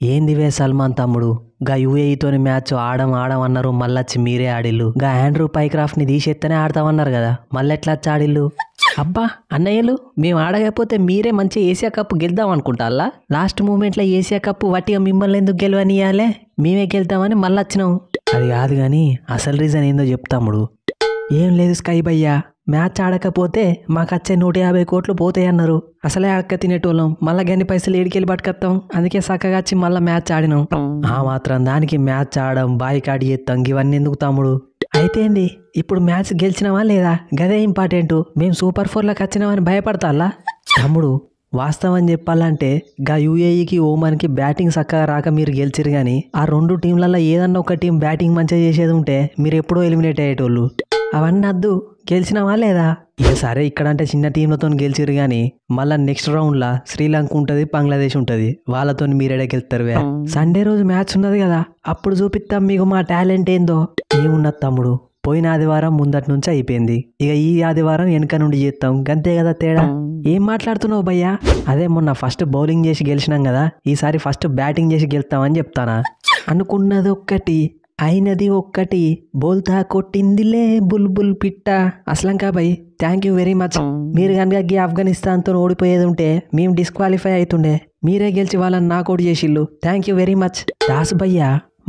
ఏందివే సల్మాన్ తమ్ముడు, గా యూఏఈతోని మ్యాచ్ ఆడం ఆడం అన్నారు, మళ్ళొచ్చి మీరే ఆడిల్లు. గా ఆండ్రూ పైక్రాఫ్ట్ ని తీసేత్తనే ఆడతామన్నారు కదా, మళ్ళెట్లా వచ్చి ఆడిల్లు? అబ్బా అన్నయ్యలు, మేము ఆడకపోతే మీరే మంచి ఏషియా కప్ గెలుద్దాం అనుకుంటారా? లాస్ట్ మూమెంట్లో ఏషియా కప్ వట్టిగా మిమ్మల్ని ఎందుకు గెలవనియాలే? మేమే గెలుద్దామని మళ్ళీ వచ్చినాం. అది కాదు కానీ అసలు రీజన్ ఏందో చెప్తాముడు. ఏం లేదు స్కై భయ్యా, మ్యాచ్ ఆడకపోతే మాకు వచ్చే 150 కోట్లు పోతాయి అన్నారు. అసలే అడక తినేటోళ్ళం, మళ్ళా గన్ని పైసలు ఏడికెళ్ళి పట్టుకొస్తాం. అందుకే చక్కగా వచ్చి మళ్ళీ మ్యాచ్ ఆడినాం. ఆ మాత్రం దానికి మ్యాచ్ ఆడడం, బాయ్ కాడి చేస్తాం, ఇవన్నీ ఎందుకు తమ్ముడు? అయితే ఏంది, ఇప్పుడు మ్యాచ్ గెలిచినావా లేదా గదే ఇంపార్టెంట్. మేము సూపర్ 4లోకి వచ్చినామని భయపడతాలా? తమ్ముడు వాస్తవం చెప్పాలంటే గా యూఏఈకి ఓమన్కి బ్యాటింగ్ చక్కగా రాక మీరు గెలిచిరు కానీ ఆ రెండు టీంలలో ఏదన్నా ఒక టీం బ్యాటింగ్ మంచిగా చేసేది ఉంటే మీరు ఎప్పుడో ఎలిమినేట్ అయ్యేటోళ్ళు. అవన్నీ అద్దు, గెలిచినావా లేదా? ఇక సరే ఇక్కడంటే చిన్న టీంలతో గెలిచిరు కానీ మళ్ళీ నెక్స్ట్ రౌండ్లా శ్రీలంక ఉంటుంది, బంగ్లాదేశ్ ఉంటుంది, వాళ్ళతో మీరేడే గెలుస్తారు. సండే రోజు మ్యాచ్ ఉన్నది కదా, అప్పుడు చూపిస్తాం మీకు మా టాలెంట్ ఏందో. ఏమున్నది తమ్ముడు, పోయిన ఆదివారం ముందటి నుంచి అయిపోయింది, ఇక ఈ ఆదివారం వెనక నుండి చేస్తాం, గంతే కదా తేడా. ఏం మాట్లాడుతున్నావు భయ్యా? అదే మొన్న ఫస్ట్ బౌలింగ్ చేసి గెలిచినాం కదా, ఈసారి ఫస్ట్ బ్యాటింగ్ చేసి గెలుస్తామని చెప్తానా? అనుకున్నది ఒక్కటి అయినది ఒక్కటి, బోల్తా కొట్టిందిలే బుల్బుల్ పిట్ట. అస్లంకా భయ్, థ్యాంక్ యూ వెరీ మచ్. మీరు కనుక ఆఫ్ఘనిస్తాన్తో ఓడిపోయేది ఉంటే మేము డిస్క్వాలిఫై అవుతుండే, మీరే గెలిచి వాళ్ళని నాకౌట్ చేసిళ్ళు. Thank you very much. Das భయ్యా,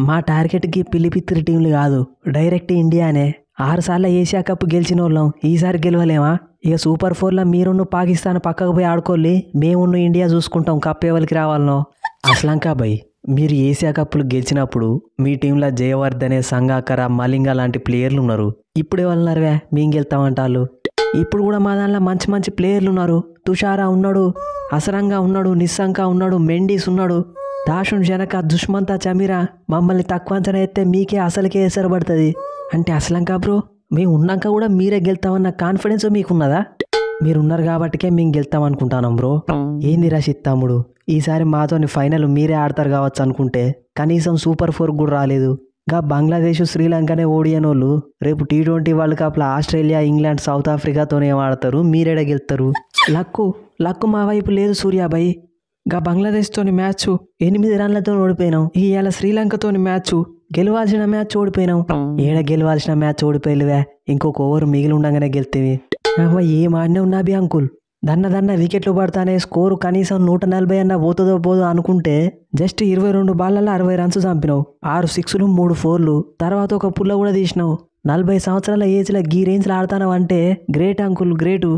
మా టార్గెట్కి పిలిపిత్తిరి టీంలు కాదు, డైరెక్ట్ ఇండియానే. 6 సార్లు ఏషియా కప్ గెలిచిన వాళ్ళం, ఈసారి గెలవలేమా? ఇక సూపర్ 4లో మీరున్న పాకిస్తాన్ పక్కకు పోయి ఆడుకోవాలి, మేమున్న ఇండియా చూసుకుంటాం కప్ ఎవరికి రావాలనో. అస్లంకా భయ్, మీరు ఏషియా కప్పులు గెలిచినప్పుడు మీ టీంలో జయవర్ధనే, సంగాకర, మలింగ లాంటి ప్లేయర్లు ఉన్నారు. ఇప్పుడు ఎవరున్నారువే మేము గెలుతామంటారు? ఇప్పుడు కూడా మా దానిలో మంచి మంచి ప్లేయర్లు ఉన్నారు. తుషారా ఉన్నాడు, అసరంగా ఉన్నాడు, నిస్సంక ఉన్నాడు, మెండీస్ ఉన్నాడు, దాషున్ జనక, దుష్మంతా చమీరా. మమ్మల్ని తక్కువ అంచనా ఎత్తే మీకే అసలుకే ఎసరు పడుతుంది. అంటే అస్లంకా బ్రో, మేము ఉన్నాక కూడా మీరే గెలుతామన్న కాన్ఫిడెన్స్ మీకున్నదా? మీరున్నారు కాబట్టికే మేము గెలుతాం అనుకుంటాను బ్రో. ఏంది రషిద్ తమ్ముడు, ఈసారి మాతోని ఫైనల్ మీరే ఆడతారు కావచ్చు అనుకుంటే కనీసం సూపర్ 4 కూడా రాలేదు. గా బంగ్లాదేశ్, శ్రీలంకనే ఓడియనోళ్ళు రేపు T20 వరల్డ్ కప్లో ఆస్ట్రేలియా, ఇంగ్లాండ్, సౌత్ ఆఫ్రికాతోనే ఆడతారు, మీరేడ గెలుతారు? లక్కు మా వైపు లేదు సూర్యాబాయి. గా బంగ్లాదేశ్తోని మ్యాచ్ 8 రన్లతో ఓడిపోయినాం. ఇవాళ శ్రీలంకతోని మ్యాచ్ గెలవాల్సిన మ్యాచ్ ఓడిపోయినాం. ఏడ గెలవాల్సిన మ్యాచ్ ఓడిపోయిలువే, ఇంకొక ఓవర్ మిగిలి ఉండగానే గెలితేవి. ఏం ఆడినావు నాబి అంకుల్, దన్న వికెట్లు పడతానే, స్కోరు కనీసం 140 అన్నా పోతుందో పోదో అనుకుంటే జస్ట్ 22 బాళ్ళల్లో 60 రన్స్ చంపినావు, 6 సిక్స్లు 3 4లు, తర్వాత ఒక పుల్ల కూడా తీసినావు. 40 సంవత్సరాల ఏజ్లో గీ రేంజ్లో ఆడతావు అంటే గ్రేట్ అంకుల్, గ్రేటు.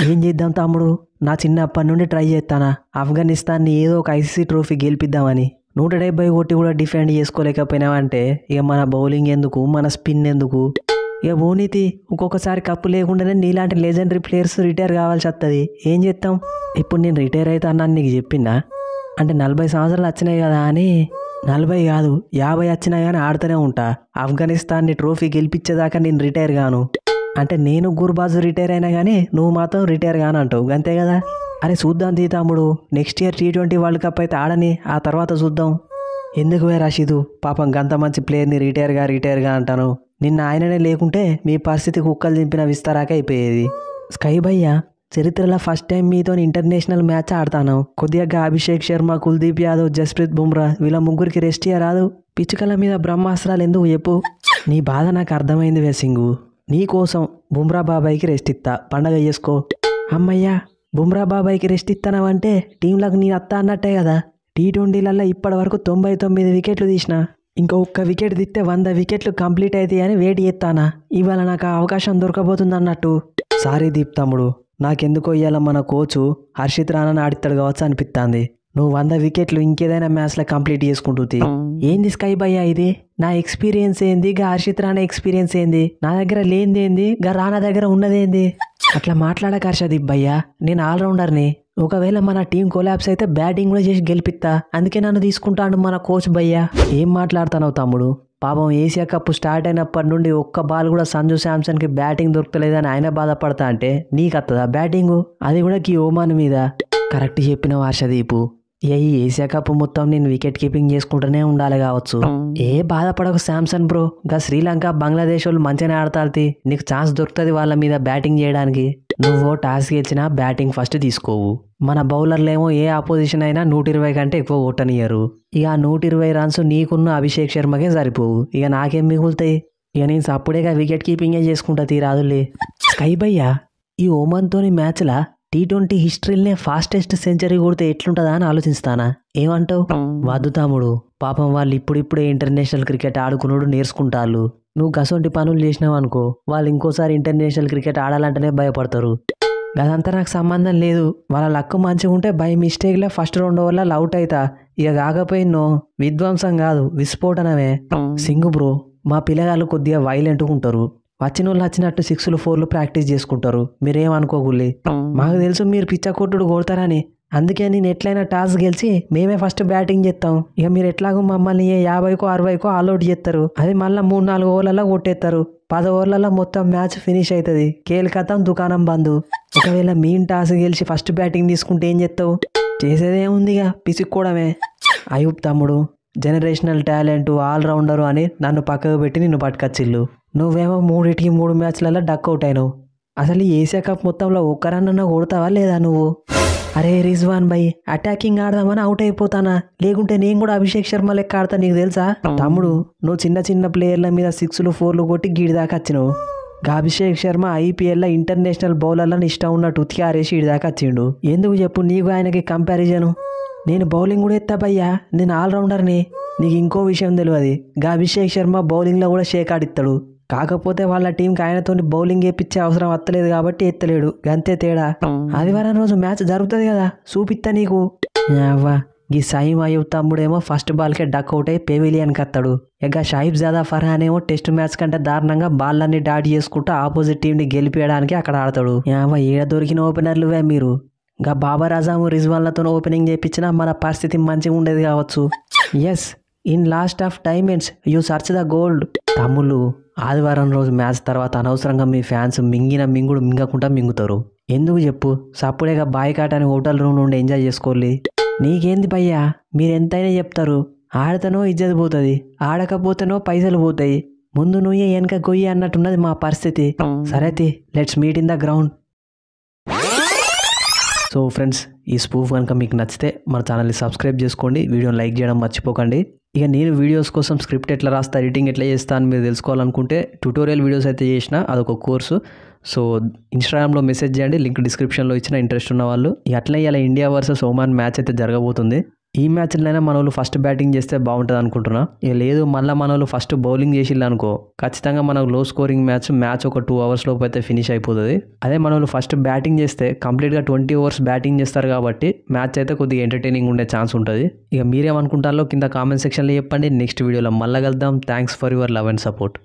ఏం చేద్దాం తమ్ముడు, నా చిన్నప్పటి నుండి ట్రై చేస్తానా ఆఫ్ఘనిస్తాన్ని ఏదో ఒక ICC ట్రోఫీ గెలిపిద్దామని. 170 కొట్టి కూడా డిఫెండ్ చేసుకోలేకపోయినావంటే ఇక మన బౌలింగ్ ఎందుకు, మన స్పిన్ ఎందుకు? ఇక ఓనీతి ఒక్కొక్కసారి కప్పు లేకుండానే నీలాంటి లెజెండరీ ప్లేయర్స్ రిటైర్ కావాల్సి వస్తుంది. ఏం చేస్తాం? ఇప్పుడు నేను రిటైర్ అవుతా అన్నాను నీకు చెప్పిందా? అంటే 40 సంవత్సరాలు వచ్చినాయి కదా అని. 40 కాదు 50 వచ్చినా కానీ ఆడుతూనే ఉంటా. ఆఫ్ఘనిస్తాన్ని ట్రోఫీ గెలిపించేదాకా నేను రిటైర్ గాను. అంటే నేను గుర్బాజు రిటైర్ అయినా కానీ నువ్వు మాత్రం రిటైర్ గాను అంటావు, అంతే కదా? అరే చూద్దాం తీ తమ్ముడు, next year T20 world cup అయితే ఆడని, ఆ తర్వాత చూద్దాం. ఎందుకు రషీదు, పాపం గంత మంచి ప్లేయర్ని రిటైర్గా అంటాను. నిన్న ఆయననే లేకుంటే మీ పరిస్థితి కుక్కలు దింపిన విస్తారాక అయిపోయేది. స్కై భయ్య, చరిత్రలో ఫస్ట్ టైం మీతో ఇంటర్నేషనల్ మ్యాచ్ ఆడతాను. కొద్దిగా అభిషేక్ శర్మ, కుల్దీప్ యాదవ్, జస్ప్రీత్ బుమ్రా వీళ్ళ ముగ్గురికి రెస్ట్ ఇయ్యరాదు? పిచ్చుకల మీద బ్రహ్మాస్త్రాలు ఎందుకు చెప్పు? నీ బాధ నాకు అర్థమైంది వేసింగు. నీ కోసం బుమ్రా బాబాయ్కి రెస్ట్ ఇస్తా, పండగ చేసుకో. అమ్మయ్యా, బుమ్రా బాబాయ్కి రెస్ట్ ఇస్తానవంటే టీంలకు నీ అత్త అన్నట్టే కదా. T20లలో ఇప్పటి వరకు 99 వికెట్లు తీసిన, ఇంకా ఒక్క వికెట్ తీస్తే 100 వికెట్లు కంప్లీట్ అవుతాయి అని వెయిట్ చేస్తానా. ఇవాళ నాకు ఆ అవకాశం దొరకబోతుంది అన్నట్టు. సారీ దీప్ తమ్ముడు, నాకెందుకో ఇవాళ మన కోచు హర్షిత్ రాణాని ఆడిస్తాడు కావచ్చు అనిపిస్తుంది. నువ్వు 100 వికెట్లు ఇంకేదైనా మ్యాచ్లో కంప్లీట్ చేసుకుంటుంది. ఏంది స్కై భయ్యా ఇది? నా ఎక్స్పీరియన్స్ ఏంది, గా హర్షిత్ రాణా ఎక్స్పీరియన్స్ ఏంది? నా దగ్గర లేనిదేంది, గా రాణా దగ్గర ఉన్నదేంది? అట్లా మాట్లాడక హర్షదీప్ భయ్యా, నేను ఆల్రౌండర్ని. ఒకవేళ మన టీం కొలాప్స్ అయితే బ్యాటింగ్ కూడా చేసి గెలిపిస్తా, అందుకే నన్ను తీసుకుంటాడు మన కోచ్ భయ్యా. ఏం మాట్లాడుతున్నావు తమ్ముడు? పాపం ఏషియా కప్ స్టార్ట్ అయినప్పటి నుండి ఒక్క బాల్ కూడా సంజు శాంసన్కి బ్యాటింగ్ దొరకలేదని ఆయన బాధపడతా అంటే నీకత్తదా బ్యాటింగు, అది కూడా ఈ ఓమాన్ మీద? కరెక్ట్ చెప్పినావు హర్షదీపు. ఈ ఏషియా కప్ మొత్తం నేను వికెట్ కీపింగ్ చేసుకుంటూనే ఉండాలి కావచ్చు. ఏ బాధపడకు శాంసన్ బ్రో, గా శ్రీలంక, బంగ్లాదేశ్ వాళ్ళు మంచిగానే ఆడతారు. నీకు ఛాన్స్ దొరుకుతుంది వాళ్ళ మీద బ్యాటింగ్ చేయడానికి. నువ్వు టాస్ గెలిచినా బ్యాటింగ్ ఫస్ట్ తీసుకోవు. మన బౌలర్లేమో ఏ ఆపోజిషన్ అయినా 120 కంటే ఎక్కువ కొట్టనియరు. ఇక ఆ 120 రన్స్ నీకున్న అభిషేక్ శర్మకే సరిపోవు. ఇక నాకేం మిగులుతాయి? ఇక నేను సప్పుడేగా వికెట్ కీపింగే చేసుకుంటా తీరాదులే. స్కై భయ్యా, ఈ ఓమన్తోని మ్యాచ్లా T20 హిస్టరీలనే ఫాస్టెస్ట్ సెంచరీ కొడితే ఎట్లుంటుందా అని ఆలోచిస్తానా? ఏమంటావు? వద్దు తమ్ముడు, పాపం వాళ్ళు ఇప్పుడిప్పుడే ఇంటర్నేషనల్ క్రికెట్ ఆడుకున్నాడు నేర్చుకుంటారు. నువ్వు గసొంటి పనులు చేసినావు అనుకో, వాళ్ళు ఇంకోసారి ఇంటర్నేషనల్ క్రికెట్ ఆడాలంటేనే భయపడతారు. అదంతా నాకు సంబంధం లేదు. వాళ్ళ లక్ మంచిగా ఉంటే బై మిస్టేక్లో ఫస్ట్ 2 ఓవర్లలో అవుట్ అవుతా. ఇక కాకపోయినో విధ్వంసం కాదు, విస్ఫోటనమే. సింగు బ్రో, మా పిల్లగాళ్ళు కొద్దిగా వైలెంట్గా ఉంటారు. వచ్చిన వాళ్ళు వచ్చినట్టు 6లు 4లు ప్రాక్టీస్ చేసుకుంటారు. మీరేమనుకోగుల్లి. మాకు తెలుసు మీరు పిచ్చ కొట్టుడు కొడతారని. అందుకే నేను ఎట్లయినా టాస్ గెలిచి మేమే ఫస్ట్ బ్యాటింగ్ చేస్తాం. ఇక మీరు ఎట్లాగో మమ్మల్ని 50కో 60కో ఆల్అౌట్ చేస్తారు. అది మళ్ళీ 3-4 ఓవర్లలో కొట్టేస్తారు. 10 ఓవర్లలో మొత్తం మ్యాచ్ ఫినిష్ అవుతుంది. కేల్ కథం, దుకాణం బంద్. ఒకవేళ మీన్ టాస్ గెలిచి ఫస్ట్ బ్యాటింగ్ తీసుకుంటే ఏం చేస్తావు? చేసేదేముందిగా, పిసుక్కోవడమే. అయూబ్ తమ్ముడు జనరేషనల్ టాలెంట్, ఆల్రౌండరు అని నన్ను పక్కకు పెట్టి నిన్ను పట్టుకొచ్చిల్లు. నువ్వేమో 3 మ్యాచ్లలో డక్అవుట్ అయినావు. అసలు ఈ ఏషియా కప్ మొత్తంలో ఒక్కరన్నా కొడతావా లేదా నువ్వు? అరే రిజ్వాన్ భాయ్, అటాకింగ్ ఆడదామని అవుట్ అయిపోతానా? లేకుంటే నేను కూడా అభిషేక్ శర్మ లెక్క ఆడతా, నీకు తెలుసా? తమ్ముడు, నువ్వు చిన్న ప్లేయర్ల మీద 6లు 4లు కొట్టి గీడి దాకా వచ్చినావు. అభిషేక్ శర్మ IPLలో ఇంటర్నేషనల్ బౌలర్లను ఇష్టం ఉన్నట్టు ఉతికి ఆరేసి ఈడి దాకా వచ్చిండు. ఎందుకు చెప్పు నీకు ఆయనకి కంపారిజను? నేను బౌలింగ్ కూడా ఎత్తా భయ్యా, నేను ఆల్రౌండర్ని. నీకు ఇంకో విషయం తెలియదు, అభిషేక్ శర్మ బౌలింగ్లో కూడా షేక్ ఆడిస్తాడు. కాకపోతే వాళ్ళ టీంకి ఆయనతో బౌలింగ్ వేయించే అవసరం వస్తలేదు కాబట్టి ఎత్తలేడు, గంతే తేడా. ఆదివారం రోజు మ్యాచ్ జరుగుతుంది కదా, చూపిస్తా నీకు. ఈ సయీం అయ్యూబ్ తమ్ముడేమో ఫస్ట్ బాల్కే డక్అవుట్ అయి పెవిలియన్కి వస్తాడు. ఇక షాయిబ్ జాదా ఫర్హాన్ ఏమో టెస్ట్ మ్యాచ్ కంటే దారుణంగా బాల్లన్నీ డాట్ చేసుకుంటూ ఆపోజిట్ టీంని గెలిపేయడానికి అక్కడ ఆడతాడు. ఏడ దొరికిన ఓపెనర్లువే మీరు. ఇంకా బాబర్ అజాము, రిజ్వాన్లతో ఓపెనింగ్ చేయించినా మన పరిస్థితి మంచిగా ఉండేది కావచ్చు. Yes, in last of timings you search the gold. తమ్ముళ్ళు, ఆదివారం రోజు మ్యాచ్ తర్వాత అనవసరంగా మీ ఫ్యాన్స్ మింగుడు మింగకుండా మింగుతారు. ఎందుకు చెప్పు? సప్పుడేగా బాయ్కాట్ అని హోటల్ రూమ్ నుండి ఎంజాయ్ చేసుకోవాలి. నీకేంది భయ్యా, మీరు ఎంతైనా చెప్తారు. ఆడతనో ఇజ్జత్ పోతుంది, ఆడకపోతేనో పైసలు పోతాయి. ముందు నువ్వే వెనక గొయ్యి అన్నట్టున్నది మా పరిస్థితి. సరే, let's meet in the ground. So friends, ఈ స్పూఫ్ కనుక మీకు నచ్చితే మన ఛానల్ని సబ్స్క్రైబ్ చేసుకోండి, వీడియోని లైక్ చేయడం మర్చిపోకండి. ఇక నేను వీడియోస్ కోసం స్క్రిప్ట్ ఎట్లా రాస్తా, ఎడిటింగ్ ఎట్లా చేస్తా అని మీరు తెలుసుకోవాలనుకుంటే ట్యూటోరియల్ వీడియోస్ అయితే చేసిన, అదొక కోర్సు. సో ఇన్స్టాగ్రామ్లో మెసేజ్ చేయండి, లింక్ డిస్క్రిప్షన్లో ఇచ్చిన, ఇంట్రెస్ట్ ఉన్న వాళ్ళు. అట్లా ఇలా ఇండియా వర్సెస్ ఒమాన్ మ్యాచ్ అయితే జరగబోతుంది. ఈ మ్యాచ్లోనే మన వాళ్ళు ఫస్ట్ బ్యాటింగ్ చేస్తే బాగుంటుంది అనుకుంటున్నా. ఇక లేదు మళ్ళీ మన వాళ్ళు ఫస్ట్ బౌలింగ్ చేసిల్లు అనుకో, ఖచ్చితంగా మనకు లో స్కోరింగ్ మ్యాచ్ ఒక 2 అవర్స్ లోపు అయితే ఫినిష్ అయిపోతుంది. అదే మన వాళ్ళు ఫస్ట్ బ్యాటింగ్ చేస్తే కంప్లీట్గా 20 ఓవర్స్ బ్యాటింగ్ చేస్తారు కాబట్టి మ్యాచ్ అయితే కొద్దిగా ఎంటర్టైనింగ్ ఉండే ఛాన్స్ ఉంటుంది. ఇక మీరేమనుకుంటారో కింద కామెంట్ సెక్షన్లో చెప్పండి. నెక్స్ట్ వీడియోలో మళ్ళీ కలుద్దాం. Thanks for your love and support.